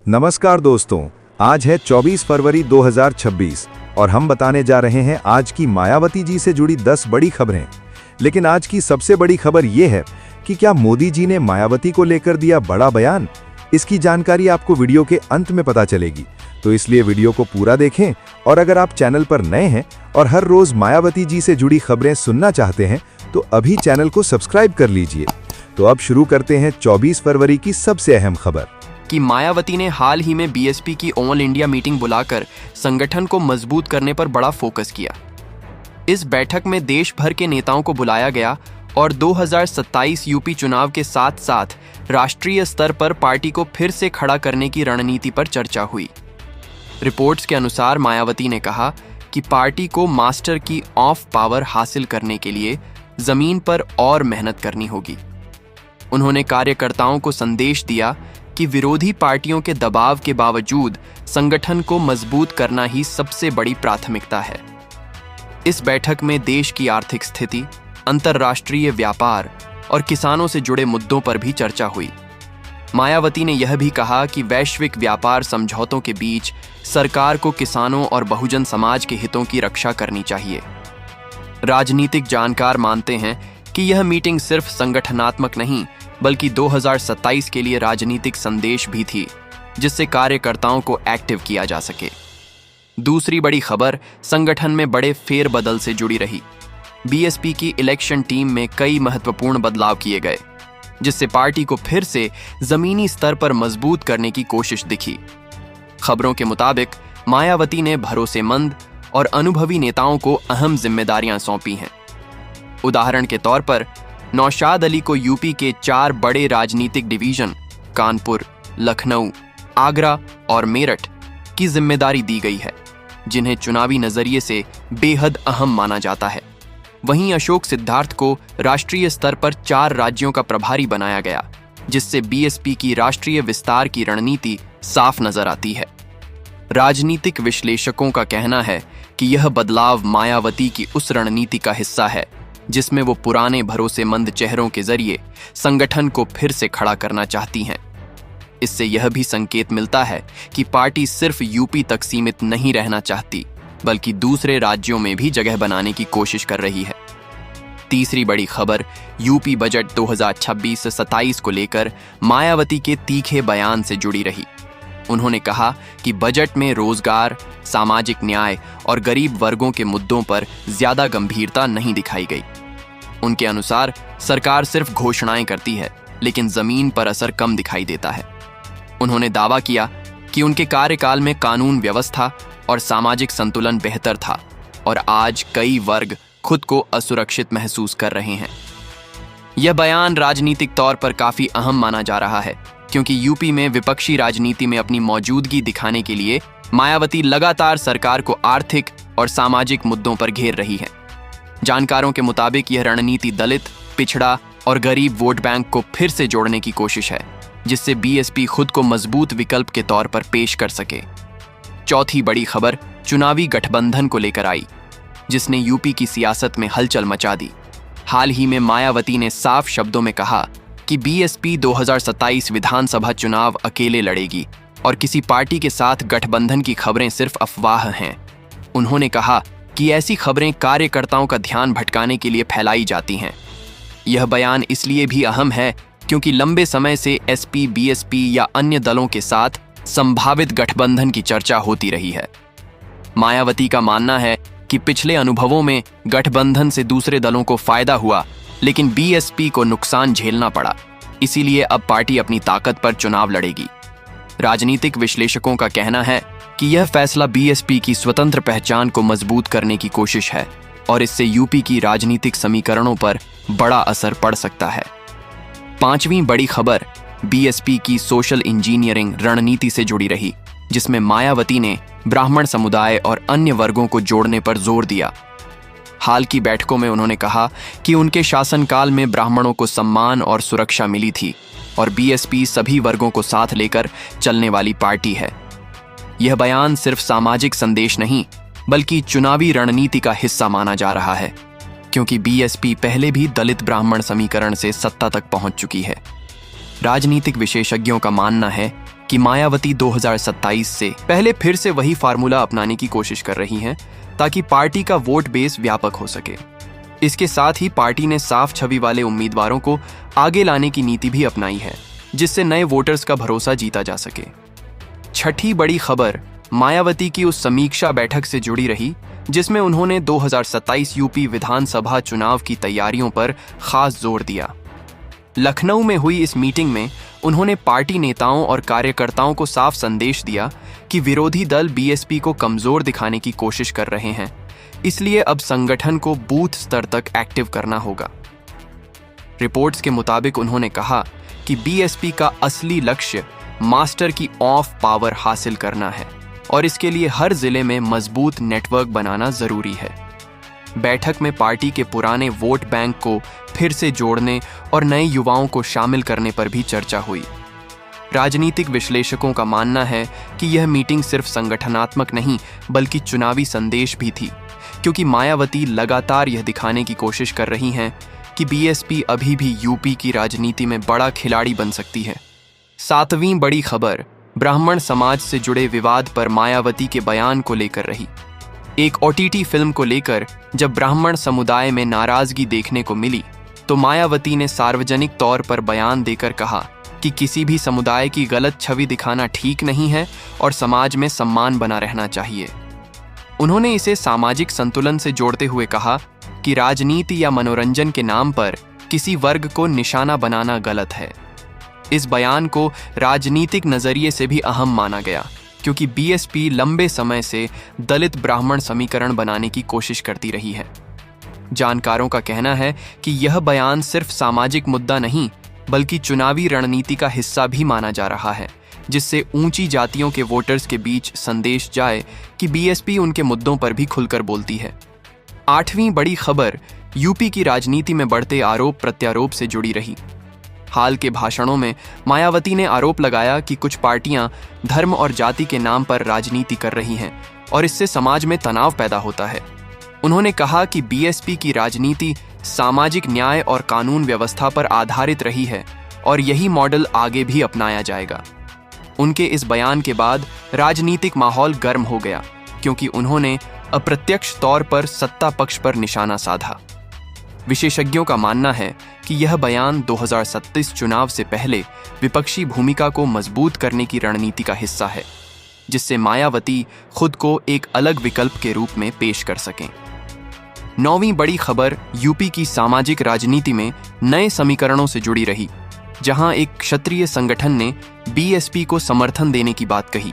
नमस्कार दोस्तों, आज है 24 फरवरी 2026 और हम बताने जा रहे हैं आज की मायावती जी से जुड़ी 10 बड़ी खबरें। लेकिन आज की सबसे बड़ी खबर ये है कि क्या मोदी जी ने मायावती को लेकर दिया बड़ा बयान। इसकी जानकारी आपको वीडियो के अंत में पता चलेगी, तो इसलिए वीडियो को पूरा देखें। और अगर आप चैनल पर नए हैं और हर रोज मायावती जी से जुड़ी खबरें सुनना चाहते हैं तो अभी चैनल को सब्सक्राइब कर लीजिए। तो अब शुरू करते हैं 24 फरवरी की सबसे अहम खबर कि मायावती ने हाल ही में बीएसपी की ऑल इंडिया मीटिंग बुलाकर संगठन को मजबूत करने पर बड़ा फोकस किया। इस बैठक में देश भर के नेताओं को बुलाया गया और 2027 यूपी चुनाव के साथ साथ राष्ट्रीय स्तर पर पार्टी को फिर से खड़ा करने की रणनीति पर चर्चा हुई। रिपोर्ट्स के अनुसार मायावती ने कहा कि पार्टी को मास्टर की ऑफ पावर हासिल करने के लिए जमीन पर और मेहनत करनी होगी। उन्होंने कार्यकर्ताओं को संदेश दिया कि विरोधी पार्टियों के दबाव के बावजूद संगठन को मजबूत करना ही सबसे बड़ी प्राथमिकता है। इस बैठक में देश की आर्थिक स्थिति, अंतर्राष्ट्रीय व्यापार और किसानों से जुड़े मुद्दों पर भी चर्चा हुई। मायावती ने यह भी कहा कि वैश्विक व्यापार समझौतों के बीच सरकार को किसानों और बहुजन समाज के हितों की रक्षा करनी चाहिए। राजनीतिक जानकार मानते हैं कि यह मीटिंग सिर्फ संगठनात्मक नहीं बल्कि 2027 के लिए राजनीतिक संदेश भी थी, जिससे कार्यकर्ताओं को एक्टिव किया जा सके। दूसरी बड़ी खबर संगठन में बड़े फेरबदल से जुड़ी रही। बीएसपी की इलेक्शन टीम में कई महत्वपूर्ण बदलाव किए गए, जिससे पार्टी को फिर से जमीनी स्तर पर मजबूत करने की कोशिश दिखी। खबरों के मुताबिक मायावती ने भरोसेमंद और अनुभवी नेताओं को अहम जिम्मेदारियां सौंपी हैं। उदाहरण के तौर पर नौशाद अली को यूपी के 4 बड़े राजनीतिक डिवीजन कानपुर, लखनऊ, आगरा और मेरठ की जिम्मेदारी दी गई है, जिन्हें चुनावी नजरिए से बेहद अहम माना जाता है। वहीं अशोक सिद्धार्थ को राष्ट्रीय स्तर पर 4 राज्यों का प्रभारी बनाया गया, जिससे बीएसपी की राष्ट्रीय विस्तार की रणनीति साफ नजर आती है। राजनीतिक विश्लेषकों का कहना है कि यह बदलाव मायावती की उस रणनीति का हिस्सा है जिसमें वो पुराने भरोसेमंद चेहरों के जरिए संगठन को फिर से खड़ा करना चाहती हैं। इससे यह भी संकेत मिलता है कि पार्टी सिर्फ यूपी तक सीमित नहीं रहना चाहती, बल्कि दूसरे राज्यों में भी जगह बनाने की कोशिश कर रही है। तीसरी बड़ी खबर यूपी बजट 2026-27 को लेकर मायावती के तीखे बयान से जुड़ी रही। उन्होंने कहा कि बजट में रोजगार, सामाजिक न्याय और गरीब वर्गों के मुद्दों पर ज्यादा गंभीरता नहीं दिखाई गई। उनके अनुसार सरकार सिर्फ घोषणाएं करती है, लेकिन जमीन पर असर कम दिखाई देता है। उन्होंने दावा किया कि उनके कार्यकाल में कानून व्यवस्था और सामाजिक संतुलन बेहतर था और आज कई वर्ग खुद को असुरक्षित महसूस कर रहे हैं। यह बयान राजनीतिक तौर पर काफी अहम माना जा रहा है, क्योंकि यूपी में विपक्षी राजनीति में अपनी मौजूदगी दिखाने के लिए मायावती लगातार सरकार को आर्थिक और सामाजिक मुद्दों पर घेर रही है। जानकारों के मुताबिक यह रणनीति दलित, पिछड़ा और गरीब वोट बैंक को फिर से जोड़ने की कोशिश है, जिससे बीएसपी खुद को मजबूत विकल्प के तौर पर पेश कर सके। चौथी बड़ी खबर चुनावी गठबंधन को लेकर आई, जिसने यूपी की सियासत में हलचल मचा दी। हाल ही में मायावती ने साफ शब्दों में कहा कि बीएसपी 2027 विधानसभा चुनाव अकेले लड़ेगी और किसी पार्टी के साथ गठबंधन की खबरें सिर्फ अफवाह हैं। उन्होंने कहा कि ऐसी खबरें कार्यकर्ताओं का ध्यान भटकाने के लिए फैलाई जाती हैं। यह बयान इसलिए भी अहम है क्योंकि लंबे समय से एसपी, बीएसपी या अन्य दलों के साथ संभावित गठबंधन की चर्चा होती रही है। मायावती का मानना है कि पिछले अनुभवों में गठबंधन से दूसरे दलों को फायदा हुआ, लेकिन बीएसपी को नुकसान झेलना पड़ा। इसीलिए अब पार्टी अपनी ताकत पर चुनाव लड़ेगी। राजनीतिक विश्लेषकों का कहना है कि यह फैसला बीएसपी की स्वतंत्र पहचान को मजबूत करने की कोशिश है और इससे यूपी की राजनीतिक समीकरणों पर बड़ा असर पड़ सकता है। पांचवीं बड़ी खबर बीएसपी की सोशल इंजीनियरिंग रणनीति से जुड़ी रही, जिसमें मायावती ने ब्राह्मण समुदाय और अन्य वर्गों को जोड़ने पर जोर दिया। हाल की बैठकों में उन्होंने कहा कि उनके शासनकाल में ब्राह्मणों को सम्मान और सुरक्षा मिली थी और बीएसपी सभी वर्गों को साथ लेकर चलने वाली पार्टी है। यह बयान सिर्फ सामाजिक संदेश नहीं बल्कि चुनावी रणनीति का हिस्सा माना जा रहा है, क्योंकि बीएसपी पहले भी दलित ब्राह्मण समीकरण से सत्ता तक पहुंच चुकी है। राजनीतिक विशेषज्ञों का मानना है कि मायावती 2027 से पहले फिर से वही फार्मूला अपनाने की कोशिश कर रही हैं ताकि पार्टी का वोट बेस व्यापक हो सके। इसके साथ ही पार्टी ने साफ छवि वाले उम्मीदवारों को आगे लाने की नीति भी अपनाई है, जिससे नए वोटर्स का भरोसा जीता जा सके। छठी बड़ी खबर मायावती की उस समीक्षा बैठक से जुड़ी रही जिसमें उन्होंने 2027 यूपी विधानसभा चुनाव की तैयारियों पर खास जोर दिया। लखनऊ में हुई इस मीटिंग में उन्होंने पार्टी नेताओं और कार्यकर्ताओं को साफ संदेश दिया कि विरोधी दल बीएसपी को कमजोर दिखाने की कोशिश कर रहे हैं, इसलिए अब संगठन को बूथ स्तर तक एक्टिव करना होगा। रिपोर्ट्स के मुताबिक उन्होंने कहा कि बीएसपी का असली लक्ष्य मास्टर की ऑफ पावर हासिल करना है और इसके लिए हर जिले में मजबूत नेटवर्क बनाना जरूरी है। बैठक में पार्टी के पुराने वोट बैंक को फिर से जोड़ने और नए युवाओं को शामिल करने पर भी चर्चा हुई। राजनीतिक विश्लेषकों का मानना है कि यह मीटिंग सिर्फ संगठनात्मक नहीं बल्कि चुनावी संदेश भी थी, क्योंकि मायावती लगातार यह दिखाने की कोशिश कर रही हैं कि बीएसपी अभी भी यूपी की राजनीति में बड़ा खिलाड़ी बन सकती है। सातवीं बड़ी खबर ब्राह्मण समाज से जुड़े विवाद पर मायावती के बयान को लेकर रही। एक ओटीटी फिल्म को लेकर जब ब्राह्मण समुदाय में नाराजगी देखने को मिली तो मायावती ने सार्वजनिक तौर पर बयान देकर कहा कि किसी भी समुदाय की गलत छवि दिखाना ठीक नहीं है और समाज में सम्मान बना रहना चाहिए। उन्होंने इसे सामाजिक संतुलन से जोड़ते हुए कहा कि राजनीति या मनोरंजन के नाम पर किसी वर्ग को निशाना बनाना गलत है। इस बयान को राजनीतिक नजरिए से भी अहम माना गया, क्योंकि बीएसपी लंबे समय से दलित ब्राह्मण समीकरण बनाने की कोशिश करती रही है। जानकारों का कहना है कि यह बयान सिर्फ सामाजिक मुद्दा नहीं बल्कि चुनावी रणनीति का हिस्सा भी माना जा रहा है, जिससे ऊंची जातियों के वोटर्स के बीच संदेश जाए कि बीएसपी उनके मुद्दों पर भी खुलकर बोलती है। आठवीं बड़ी खबर यूपी की राजनीति में बढ़ते आरोप प्रत्यारोप से जुड़ी रही। हाल के भाषणों में मायावती ने आरोप लगाया कि कुछ पार्टियां धर्म और जाति के नाम पर राजनीति कर रही हैं और इससे समाज में तनाव पैदा होता है। उन्होंने कहा कि बीएसपी की राजनीति सामाजिक न्याय और कानून व्यवस्था पर आधारित रही है और यही मॉडल आगे भी अपनाया जाएगा। उनके इस बयान के बाद राजनीतिक माहौल गर्म हो गया, क्योंकि उन्होंने अप्रत्यक्ष तौर पर सत्ता पक्ष पर निशाना साधा। विशेषज्ञों का मानना है कि यह बयान 2027 चुनाव से पहले विपक्षी भूमिका को मजबूत करने की रणनीति का हिस्सा है, जिससे मायावती खुद को एक अलग विकल्प के रूप में पेश कर सकें। नौवीं बड़ी खबर यूपी की सामाजिक राजनीति में नए समीकरणों से जुड़ी रही, जहां एक क्षत्रिय संगठन ने बीएसपी को समर्थन देने की बात कही।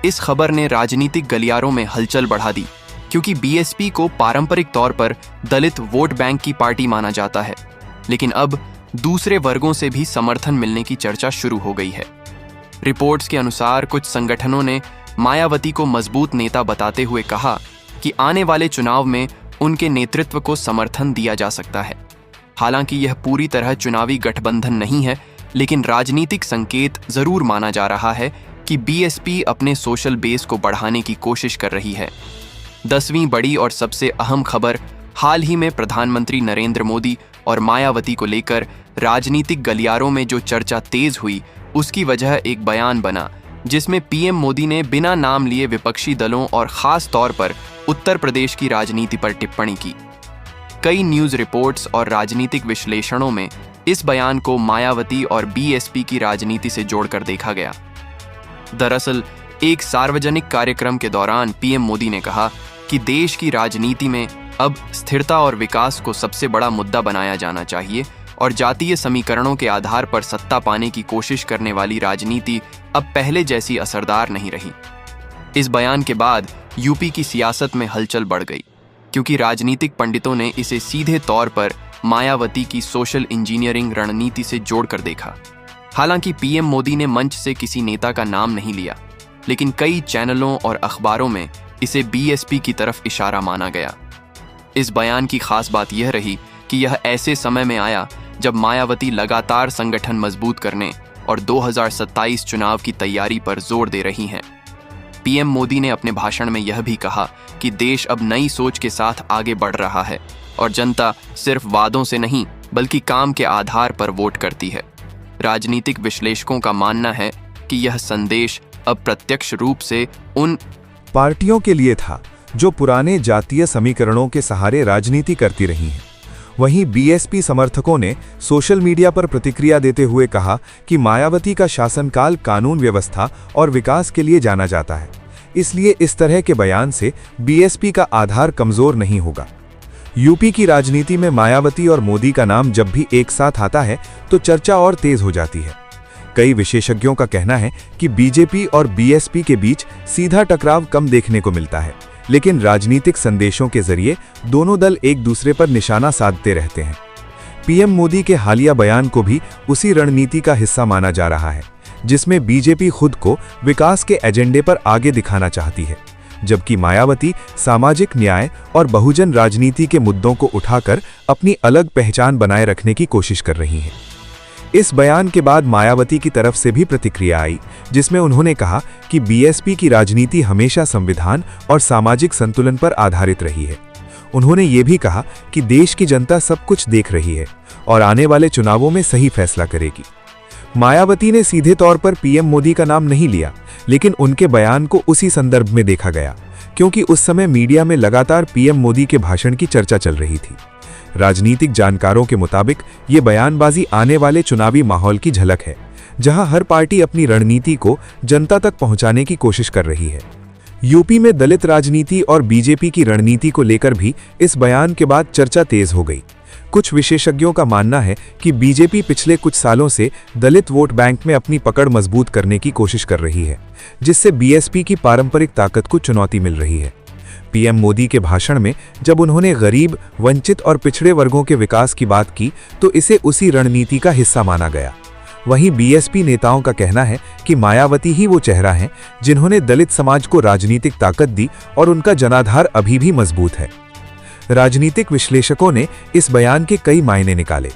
इस खबर ने राजनीतिक गलियारों में हलचल बढ़ा दी, क्योंकि बीएसपी को पारंपरिक तौर पर दलित वोट बैंक की पार्टी माना जाता है, लेकिन अब दूसरे वर्गों से भी समर्थन मिलने की चर्चा शुरू हो गई है। रिपोर्ट्स के अनुसार कुछ संगठनों ने मायावती को मजबूत नेता बताते हुए कहा कि आने वाले चुनाव में उनके नेतृत्व को समर्थन दिया जा सकता है। हालांकि यह पूरी तरह चुनावी गठबंधन नहीं है, लेकिन राजनीतिक संकेत जरूर माना जा रहा है कि बीएसपी अपने सोशल बेस को बढ़ाने की कोशिश कर रही है। 10वीं बड़ी और सबसे अहम खबर हाल ही में प्रधानमंत्री नरेंद्र मोदी और मायावती को लेकर राजनीतिक गलियारों में जो चर्चा तेज हुई, उसकी वजह एक बयान बना जिसमें पीएम मोदी ने बिना नाम लिए विपक्षी दलों और खास तौर पर उत्तर प्रदेश की राजनीति पर टिप्पणी की। कई न्यूज़ रिपोर्ट्स और राजनीतिक विश्लेषणों में इस बयान को मायावती और बीएसपी की राजनीति से जोड़कर देखा गया। दरअसल एक सार्वजनिक कार्यक्रम के दौरान पीएम मोदी ने कहा कि देश की राजनीति में अब स्थिरता और विकास को सबसे बड़ा मुद्दा बनाया जाना चाहिए और जातीय समीकरणों के आधार पर सत्ता पाने की कोशिश करने वाली राजनीति अब पहले जैसी असरदार नहीं रही। इस बयान के बाद यूपी की सियासत में हलचल बढ़ गई, क्योंकि राजनीतिक पंडितों ने इसे सीधे तौर पर मायावती की सोशल इंजीनियरिंग रणनीति से जोड़कर देखा। हालांकि पीएम मोदी ने मंच से किसी नेता का नाम नहीं लिया, लेकिन कई चैनलों और अखबारों में इसे बीएसपी की तरफ इशारा माना गया। इस बयान की खास बात यह रही कि यह ऐसे समय में आया जब मायावती लगातार संगठन मजबूत करने और 2027 चुनाव की तैयारी पर जोर दे रही हैं। पीएम मोदी ने अपने भाषण में यह भी कहा कि देश अब नई सोच के साथ आगे बढ़ रहा है और जनता सिर्फ वादों से नहीं बल्कि काम के आधार पर वोट करती है। राजनीतिक विश्लेषकों का मानना है कि यह संदेश अप्रत्यक्ष रूप से उन पार्टियों के लिए था जो पुराने जातीय समीकरणों के सहारे राजनीति करती रही हैं। वहीं बीएसपी समर्थकों ने सोशल मीडिया पर प्रतिक्रिया देते हुए कहा कि मायावती का शासनकाल कानून व्यवस्था और विकास के लिए जाना जाता है, इसलिए इस तरह के बयान से बीएसपी का आधार कमजोर नहीं होगा। यूपी की राजनीति में मायावती और मोदी का नाम जब भी एक साथ आता है तो चर्चा और तेज हो जाती है। कई विशेषज्ञों का कहना है कि बीजेपी और बीएसपी के बीच सीधा टकराव कम देखने को मिलता है, लेकिन राजनीतिक संदेशों के जरिए दोनों दल एक दूसरे पर निशाना साधते रहते हैं। पीएम मोदी के हालिया बयान को भी उसी रणनीति का हिस्सा माना जा रहा है, जिसमें बीजेपी खुद को विकास के एजेंडे पर आगे दिखाना चाहती है, जबकि मायावती सामाजिक न्याय और बहुजन राजनीति के मुद्दों को उठाकर अपनी अलग पहचान बनाए रखने की कोशिश कर रही हैं। इस बयान के बाद मायावती की तरफ से भी प्रतिक्रिया आई, जिसमें उन्होंने कहा कि बीएसपी की राजनीति हमेशा संविधान और सामाजिक संतुलन पर आधारित रही है। उन्होंने ये भी कहा कि देश की जनता सब कुछ देख रही है और आने वाले चुनावों में सही फैसला करेगी। मायावती ने सीधे तौर पर पीएम मोदी का नाम नहीं लिया, लेकिन उनके बयान को उसी संदर्भ में देखा गया, क्योंकि उस समय मीडिया में लगातार पीएम मोदी के भाषण की चर्चा चल रही थी। राजनीतिक जानकारों के मुताबिक ये बयानबाजी आने वाले चुनावी माहौल की झलक है, जहां हर पार्टी अपनी रणनीति को जनता तक पहुंचाने की कोशिश कर रही है। यूपी में दलित राजनीति और बीजेपी की रणनीति को लेकर भी इस बयान के बाद चर्चा तेज हो गई। कुछ विशेषज्ञों का मानना है कि बीजेपी पिछले कुछ सालों से दलित वोट बैंक में अपनी पकड़ मजबूत करने की कोशिश कर रही है, जिससे बीएसपी की पारंपरिक ताकत को चुनौती मिल रही है। पीएम मोदी के भाषण में जब उन्होंने गरीब, वंचित और पिछड़े वर्गों के विकास की बात की तो इसे उसी रणनीति का हिस्सा माना गया। वहीं बीएसपी नेताओं का कहना है कि मायावती ही वो चेहरा हैं जिन्होंने दलित समाज को राजनीतिक ताकत दी और उनका जनाधार अभी भी मजबूत है। राजनीतिक विश्लेषकों ने इस बयान के कई मायने निकाले।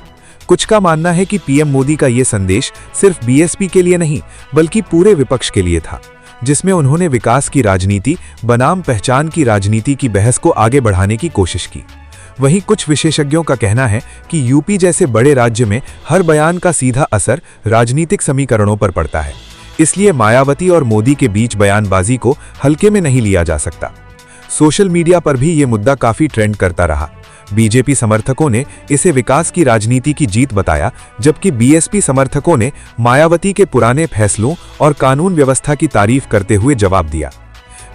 कुछ का मानना है कि पीएम मोदी का ये संदेश सिर्फ बीएसपी के लिए नहीं, बल्कि पूरे विपक्ष के लिए था, जिसमें उन्होंने विकास की राजनीति बनाम पहचान की राजनीति की बहस को आगे बढ़ाने की कोशिश की। वहीं कुछ विशेषज्ञों का कहना है कि यूपी जैसे बड़े राज्य में हर बयान का सीधा असर राजनीतिक समीकरणों पर पड़ता है, इसलिए मायावती और मोदी के बीच बयानबाजी को हल्के में नहीं लिया जा सकता। सोशल मीडिया पर भी ये मुद्दा काफी ट्रेंड करता रहा। बीजेपी समर्थकों ने इसे विकास की राजनीति की जीत बताया, जबकि बीएसपी समर्थकों ने मायावती के पुराने फैसलों और कानून व्यवस्था की तारीफ करते हुए जवाब दिया।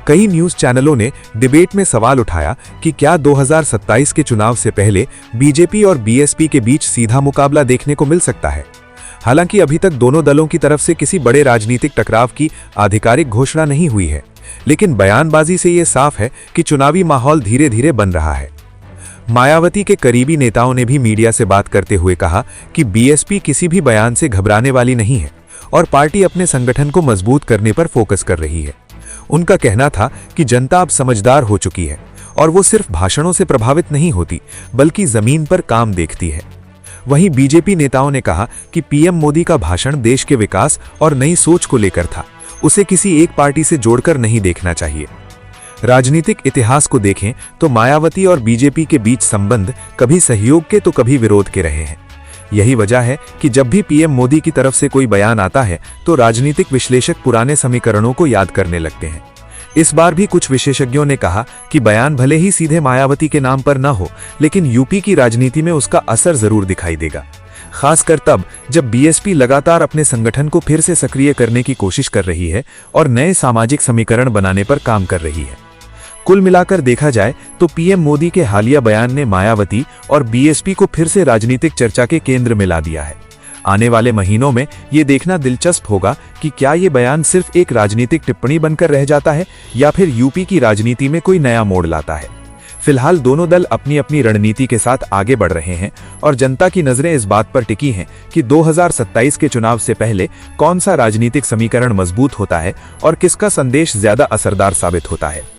कई न्यूज चैनलों ने डिबेट में सवाल उठाया कि क्या 2027 के चुनाव से पहले बीजेपी और बीएसपी के बीच सीधा मुकाबला देखने को मिल सकता है। हालांकि अभी तक दोनों दलों की तरफ से किसी बड़े राजनीतिक टकराव की आधिकारिक घोषणा नहीं हुई है, लेकिन बयानबाजी से ये साफ है कि चुनावी माहौल धीरे धीरे बन रहा है। मायावती के करीबी नेताओं ने भी मीडिया से बात करते हुए कहा कि बीएसपी किसी भी बयान से घबराने वाली नहीं है और पार्टी अपने संगठन को मजबूत करने पर फोकस कर रही है। उनका कहना था कि जनता अब समझदार हो चुकी है और वो सिर्फ भाषणों से प्रभावित नहीं होती, बल्कि जमीन पर काम देखती है। वहीं बीजेपी नेताओं ने कहा कि पीएम मोदी का भाषण देश के विकास और नई सोच को लेकर था, उसे किसी एक पार्टी से जोड़कर नहीं देखना चाहिए। राजनीतिक इतिहास को देखें तो मायावती और बीजेपी के बीच संबंध कभी सहयोग के तो कभी विरोध के रहे हैं। यही वजह है कि जब भी पीएम मोदी की तरफ से कोई बयान आता है तो राजनीतिक विश्लेषक पुराने समीकरणों को याद करने लगते हैं। इस बार भी कुछ विशेषज्ञों ने कहा कि बयान भले ही सीधे मायावती के नाम पर न हो, लेकिन यूपी की राजनीति में उसका असर जरूर दिखाई देगा, खासकर तब जब बीएसपी लगातार अपने संगठन को फिर से सक्रिय करने की कोशिश कर रही है और नए सामाजिक समीकरण बनाने पर काम कर रही है। कुल मिलाकर देखा जाए तो पीएम मोदी के हालिया बयान ने मायावती और बीएसपी को फिर से राजनीतिक चर्चा के केंद्र में ला दिया है। आने वाले महीनों में ये देखना दिलचस्प होगा कि क्या ये बयान सिर्फ एक राजनीतिक टिप्पणी बनकर रह जाता है या फिर यूपी की राजनीति में कोई नया मोड़ लाता है। फिलहाल दोनों दल अपनी अपनी रणनीति के साथ आगे बढ़ रहे हैं और जनता की नजरें इस बात पर टिकी हैं कि 2027 के चुनाव से पहले कौन सा राजनीतिक समीकरण मजबूत होता है और किसका संदेश ज्यादा असरदार साबित होता है।